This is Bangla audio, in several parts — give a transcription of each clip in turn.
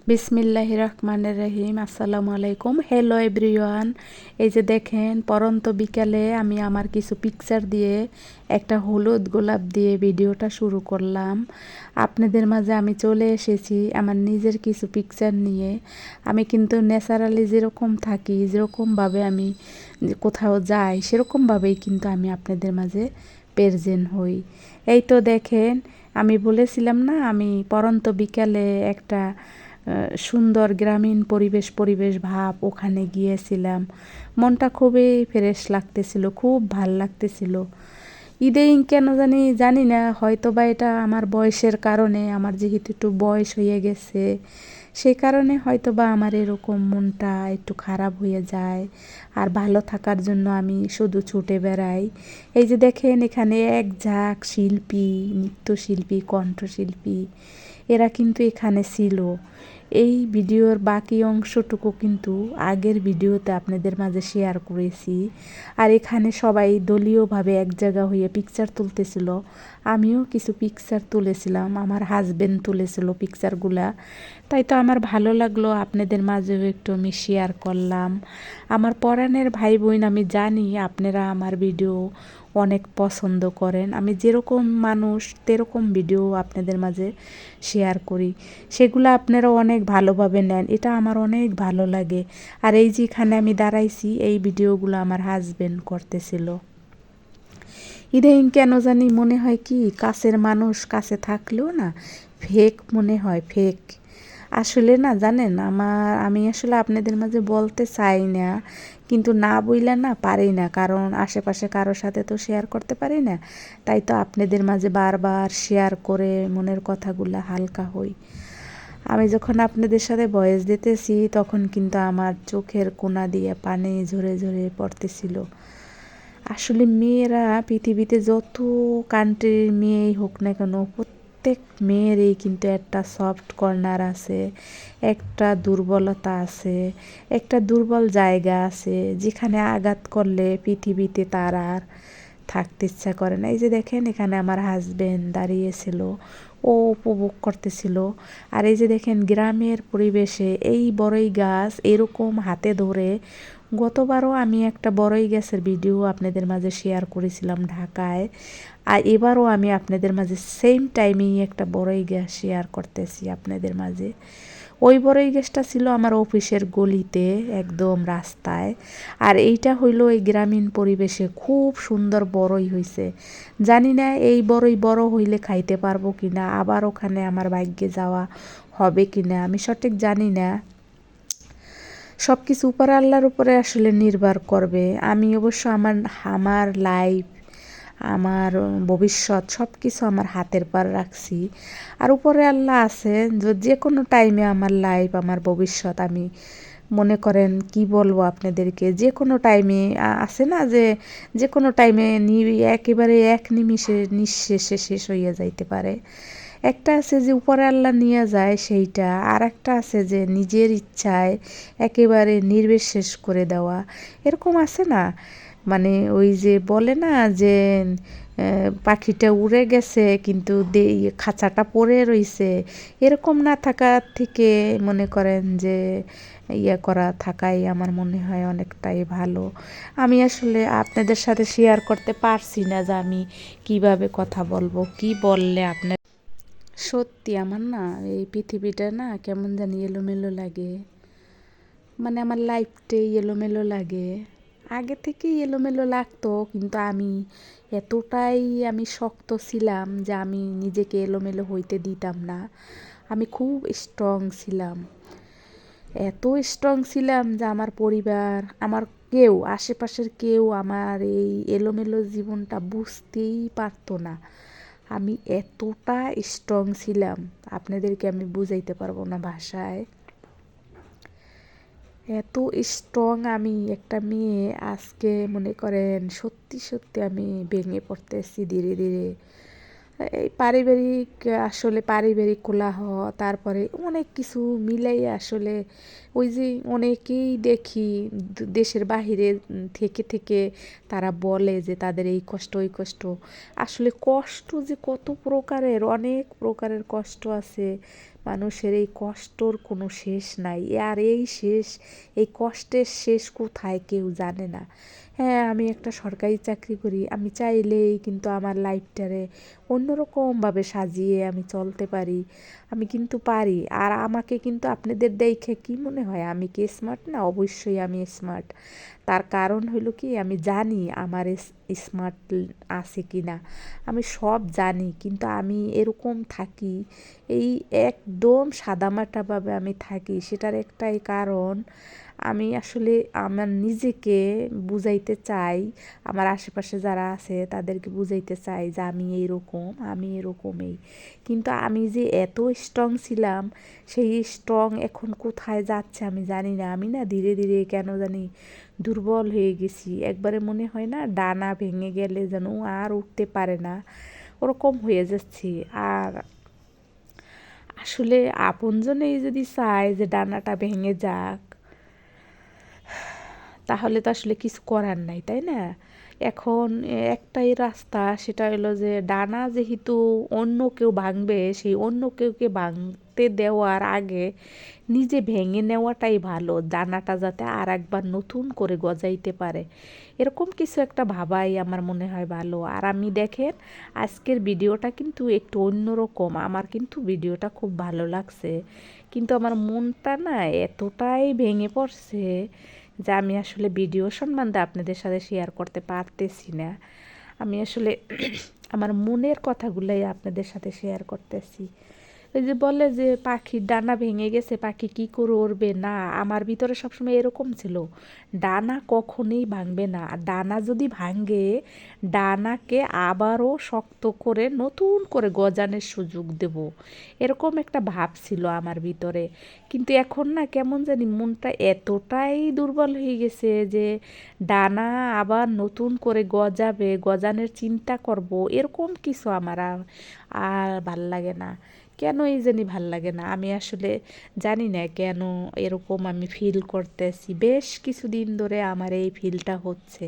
বিসমিল্লাহির রহমানির রহিম। আসসালামু আলাইকুম। Hello everyone. এই যে দেখেন, পরন্ত বিকালে আমি আমার কিছু পিকচার দিয়ে একটা হলুদ গোলাপ দিয়ে ভিডিওটা শুরু করলাম। আপনাদের মাঝে আমি চলে এসেছি আমার নিজের কিছু পিকচার নিয়ে। আমি কিন্তু ন্যাচারালি যেরকম থাকি, যেরকমভাবে আমি কোথাও যাই, সেরকমভাবেই কিন্তু আমি আপনাদের মাঝে প্রেজেন্ট হই। এই তো দেখেন, আমি বলেছিলাম না আমি পরন্ত বিকালে একটা সুন্দর গ্রামীণ পরিবেশ ভাব ওখানে গিয়েছিলাম। মনটা খুবই ফ্রেশ লাগতেছিল, খুব ভাল লাগতেছিল। ইদানিং কেন জানি না, হয়তো বা এটা আমার বয়সের কারণে, আমার যেহেতু একটু বয়স হয়ে গেছে সেই কারণে হয়তো বা আমার এরকম মনটা একটু খারাপ হয়ে যায়। আর ভালো থাকার জন্য আমি শুধু ছুটে বেড়াই। এই যে দেখেন, এখানে এক ঝাঁক শিল্পী, নৃত্যশিল্পী, কণ্ঠশিল্পী এরা কিন্তু এখানে ছিল। এই ভিডিওর বাকি অংশটুকু কিন্তু আগের ভিডিওতে আপনাদের মাঝে শেয়ার করেছি। আর এখানে সবাই দলীয়ভাবে এক জায়গা হয়ে পিকচার তুলতেছিল। আমিও কিছু পিকচার তুলেছিলাম, আমার হাজবেন্ড তুলেছিল পিকচারগুলা। তাই তো আমার ভালো লাগলো, আপনাদের মাঝেও একটু আমি শেয়ার করলাম। আমার পরাণের ভাই বোন, আমি জানি আপনারা আমার ভিডিও অনেক পছন্দ করেন। আমি যেরকম মানুষ তেরকম ভিডিও আপনাদের মাঝে শেয়ার করি, সেগুলো আপনারা অনেক ভালোভাবে নেন, এটা আমার অনেক ভালো লাগে। আর এই যেখানে আমি দাঁড়াইছি, এই ভিডিওগুলো আমার হাজবেন্ড করতেছিল। ইদানিং কেন জানি মনে হয় কি, কাছের মানুষ কাছে থাকলেও না ফেক মনে হয়, ফেক। আসলে না জানেন, আমি আসলে আপনাদের মাঝে বলতে চাই না, কিন্তু না বইলা না পারি না, কারণ আশেপাশে কারোর সাথে তো শেয়ার করতে পারি না। তাই তো আপনাদের মাঝে বারবার শেয়ার করে মনের কথাগুলো হালকা হই। আমি যখন আপনাদের সাথে ভয়েস দিতেছি তখন কিন্তু আমার চোখের কোনা দিয়ে পানি ঝরে ঝরে পড়তেছিল। আসলে মেয়েরা পৃথিবীতে যত কান্ট্রির মেয়েই হোক না কেন, প্রত্যেক মেয়েরই কিন্তু একটা সফট কর্নার আছে, একটা দুর্বলতা আছে, একটা দুর্বল জায়গা আছে, যেখানে আঘাত করলে পৃথিবীতে তার আর থাকতে ইচ্ছা করে না। এই যে দেখেন, এখানে আমার হাজবেন্ড দাঁড়িয়েছিল, ও উপভোগ করতেছিল। আর এই যে দেখেন, গ্রামের পরিবেশে এই বড়ই গাছ এরকম হাতে ধরে, গতবারও আমি একটা বড়ই গাছের ভিডিও আপনাদের মাঝে শেয়ার করেছিলাম ঢাকায়। আর এবারও আমি আপনাদের মাঝে সেম টাইমেই একটা বড়ই গাছ শেয়ার করতেছি আপনাদের মাঝে। ওই বড়ই গাছটা ছিল আমার অফিসের গলিতে, একদম রাস্তায়। আর এইটা হইল এই গ্রামীণ পরিবেশে খুব সুন্দর বড়ই হইছে। জানি না এই বড়ই বড় হইলে খাইতে পারবো কিনা, আবার ওখানে আমার ভাগ্যে যাওয়া হবে কিনা আমি সঠিক জানি না। সব কিছু উপর আল্লাহর উপরে আসলে নির্ভর করবে। আমি অবশ্য আমার আমার লাইফ, আমার ভবিষ্যৎ সব কিছু আমার হাতের পার রাখছি। আর উপরে আল্লাহ আছে, যে কোনো টাইমে আমার লাইফ, আমার ভবিষ্যৎ, আমি মনে করেন কি বলবো আপনাদেরকে, যে কোনো টাইমে আছে না যে যে কোনো টাইমে একেবারে এক নিমিষে নিঃশেষে শেষ হইয়া যাইতে পারে। একটা আছে যে উপরে আল্লাহ নিয়ে যায় সেইটা, আর একটা আছে যে নিজের ইচ্ছায় একেবারে নির্বিশেষ করে দেওয়া। এরকম আছে না, মানে ওই যে বলে না যে পাখিটা উড়ে গেছে কিন্তু খাঁচাটা পড়ে রইছে, এরকম না থাকার থেকে মনে করেন যে করা থাকাই আমার মনে হয় অনেকটাই ভালো। আমি আসলে আপনাদের সাথে শেয়ার করতে পারছি না যে আমি কিভাবে কথা বলবো, কি বললে আপনার। সত্যি আমার না এই পৃথিবীটা না কেমন জানি এলোমেলো লাগে, মানে আমার লাইফটাই এলোমেলো লাগে। আগে থেকেই এলোমেলো লাগতো, কিন্তু এতটাই আমি শক্ত ছিলাম যে আমি নিজেকে এলোমেলো হইতে দিতাম না। আমি খুব স্ট্রং ছিলাম, এত স্ট্রং ছিলাম যে আমার পরিবার, আমার কেউ, আশেপাশের কেউ আমার এই এলোমেলো জীবনটা বুঝতেই পারতো না। আমি এতটা স্ট্রং ছিলাম, আপনাদেরকে আমি বুঝাইতে পারবো না ভাষায়। এত স্ট্রং আমি একটা মেয়ে, আজকে মনে করেন সত্যি সত্যি আমি ভেঙে পড়তেছি ধীরে ধীরে। এই পারিবারিক কোলাহল, তারপরে অনেক কিছু মিলাই আসলে ওই যে অনেকেই দেখি দেশের বাহিরে থেকে থেকে তারা বলে যে তাদের এই কষ্ট ওই কষ্ট। আসলে কষ্ট যে কত প্রকারের, অনেক প্রকারের কষ্ট আছে, মানুষের এই কষ্টর কোনো শেষ নাই। আর এই কষ্টের শেষ কোথায় কেউ জানে না। হ্যাঁ, আমি একটা সরকারি চাকরি করি, আমি চাইলেই কিন্তু আমার লাইফটারে অন্যরকমভাবে সাজিয়ে আমি চলতে পারি, আমি কিন্তু পারি। আর আমাকে কিন্তু আপনাদের দেখে কি মনে হয় আমি কি স্মার্ট না? অবশ্যই আমি স্মার্ট। তার কারণ হলো কি, আমি জানি আমার স্মার্ট আছে কি না, আমি সব জানি, কিন্তু আমি এরকম থাকি, এই একদম সাদামাটাভাবে আমি থাকি। সেটার একটাই কারণ, আমি আসলে আমার নিজেকে বুঝাইতে চাই, আমার আশেপাশে যারা আছে তাদেরকে বুঝাইতে চাই যে আমি এরকমই। কিন্তু আমি যে এত স্ট্রং ছিলাম, সেই স্ট্রং এখন কোথায় যাচ্ছে আমি জানি না। আমি না ধীরে ধীরে কেন জানি দুর্বল হয়ে গেছি। একবারে মনে হয় না ডানা ভেঙে গেলে যেন আর উঠতে পারে না, ওরকম হয়ে যাচ্ছি। আর আসলে আপনজনেই যদি চায় যে ডানাটা ভেঙে যাক, তাহলে তো আসলে কিছু করার নাই, তাই না? এখন একটাই রাস্তা, সেটা হলো যে ডানা যেহেতু অন্য কেউ ভাঙবে, সেই অন্য কেউকে ভাঙতে দেওয়ার আগে নিজে ভেঙে নেওয়াটাই ভালো, ডানাটা যাতে আর একবার নতুন করে গজাইতে পারে। এরকম কিছু একটা ভাবাই আমার মনে হয় ভালো। আর আমি দেখেন, আজকের ভিডিওটা কিন্তু একটু অন্যরকম, আমার কিন্তু ভিডিওটা খুব ভালো লাগছে, কিন্তু আমার মনটা না এতটাই ভেঙে পড়ছে যে আমি আসলে ভিডিও সম্বন্ধে আপনাদের সাথে শেয়ার করতে পারতেছি না। আমি আসলে আমার মনের কথাগুলোই আপনাদের সাথে শেয়ার করতেছি। ওই যে বলে যে পাখির ডানা ভেঙে গেছে, পাখি কী করে উড়বে না, আমার ভিতরে সবসময় এরকম ছিল, ডানা কখনোই ভাঙবে না। আর ডানা যদি ভাঙে, ডানাকে আবারও শক্ত করে নতুন করে গজানোর সুযোগ দেব, এরকম একটা ভাব ছিল আমার ভিতরে। কিন্তু এখন না কেমন জানি মনটা এতটাই দুর্বল হয়ে গেছে যে ডানা আবার নতুন করে গজাবে, গজানোর চিন্তা করব, এরকম কিছু আমার আর ভাল লাগে না। কেন এই জানি ভাল লাগে না, আমি আসলে জানি না কেন এরকম আমি ফিল করতেছি। বেশ কিছুদিন ধরে আমার এই ফিলটা হচ্ছে।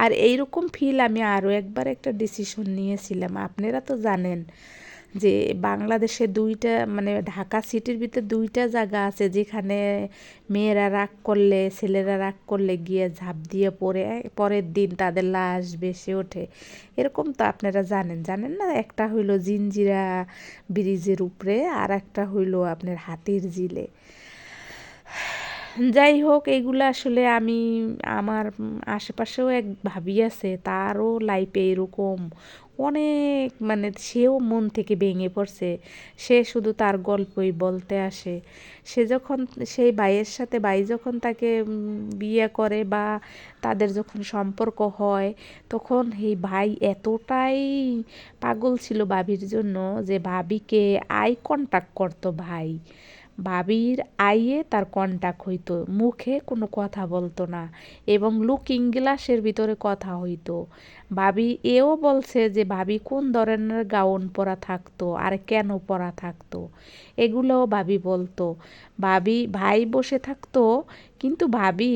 আর এইরকম ফিল আমি আরও একবার একটা ডিসিশন নিয়েছিলাম। আপনারা তো জানেন যে বাংলাদেশে দুইটা, মানে ঢাকা সিটির ভিতরে দুইটা জায়গা আছে যেখানে মেয়েরা রাগ করলে, ছেলেরা রাগ করলে গিয়ে ঝাঁপ দিয়ে পরের দিন তাদের লাশ ভেসে ওঠে। এরকম তো আপনারা জানেন না? একটা হইলো জিঞ্জিরা ব্রিজের উপরে, আর একটা হইলো আপনার হাতির ঝিলে। যাই হোক, এগুলো আসলে আমি আমার আশেপাশেও এক ভাবি আছে, তারও লাইফে এরকম অনেক, মানে সেও মন থেকে ভেঙে পড়ছে। সে শুধু তার গল্পই বলতে আসে। সে যখন সেই ভাইয়ের সাথে, ভাই যখন তাকে বিয়ে করে বা তাদের যখন সম্পর্ক হয়, তখন এই ভাই এতটাই পাগল ছিল ভাবির জন্য যে ভাবিকে আই কন্টাক্ট করতো ভাই, ভাবির আইয়ে তার কন্টাক্ট হইতো, মুখে কোনো কথা বলতো না, এবং লুকিং গ্লাসের ভিতরে কথা হইতো। ভাবি এও বলছে যে ভাবি কোন ধরনের গাউন পরা থাকতো আর কেন পরা থাকতো, এগুলোও ভাবি বলতো। ভাই বসে থাকতো, কিন্তু ভাবি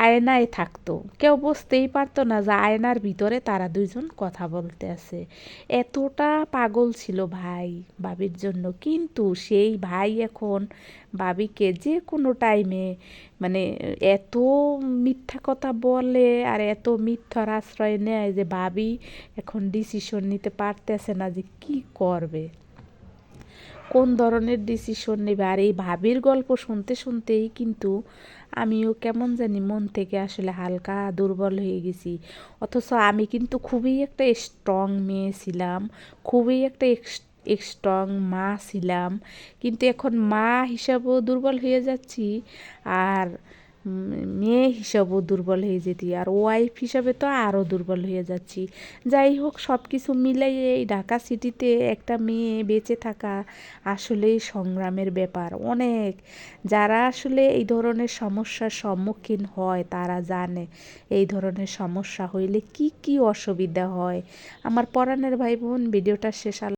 আয়নায় থাকতো, কেউ বুঝতেই পারতো না যে আয়নার ভিতরে তারা দুইজন কথা বলতে আছে। এতটা পাগল ছিল ভাই ভাবির জন্য। কিন্তু সেই ভাই এখন ভাবিকে যে কোনো টাইমে, মানে এত মিথ্যা কথা বলে আর এত মিথ্যার আশ্রয় নেয় যে ভাবি এখন ডিসিশন নিতে পারতেছে না যে কি করবে, কোন ধরনের ডিসিশন নেবে। আর এই ভাবির গল্প শুনতে শুনতেই কিন্তু আমিও কেমন জানি মন থেকে আসলে হালকা দুর্বল হয়ে গেছি। অথচ আমি কিন্তু খুবই একটা স্ট্রং মেয়ে ছিলাম, খুবই একটা স্ট্রং মা ছিলাম, কিন্তু এখন মা হিসাবেও দুর্বল হয়ে যাচ্ছি, আর মেয়ে হিসাবেও দুর্বল হয়ে যেতি, আর ওয়াইফ হিসাবে তো আরও দুর্বল হয়ে যাচ্ছি। যাই হোক, সব কিছু মিলাই এই ঢাকা সিটিতে একটা মেয়ে বেঁচে থাকা আসলেই সংগ্রামের ব্যাপার অনেক। যারা আসলে এই ধরনের সমস্যার সম্মুখীন হয় তারা জানে এই ধরনের সমস্যা হইলে কি কি অসুবিধা হয়। আমার পরাণের ভাই বোন, ভিডিওটা শেষ।